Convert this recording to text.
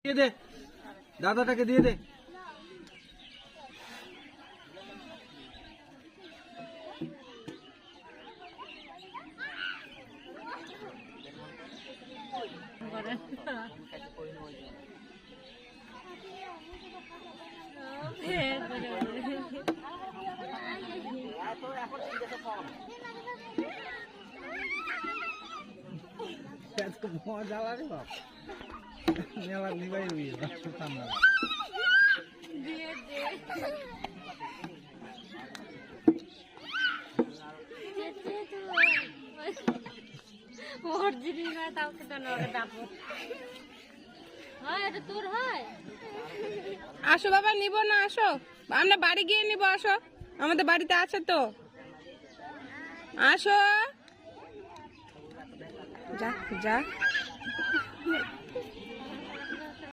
দিয়ে দে, দাদাটাকে দিয়ে দে। মজা লাগে বাপ, মেলা নিবাই আসো বাবা, নিব না, আসো আমরা বাড়ি গিয়ে নিব, আসো আমাদের বাড়িতে আছে তো, আসো। যা যা।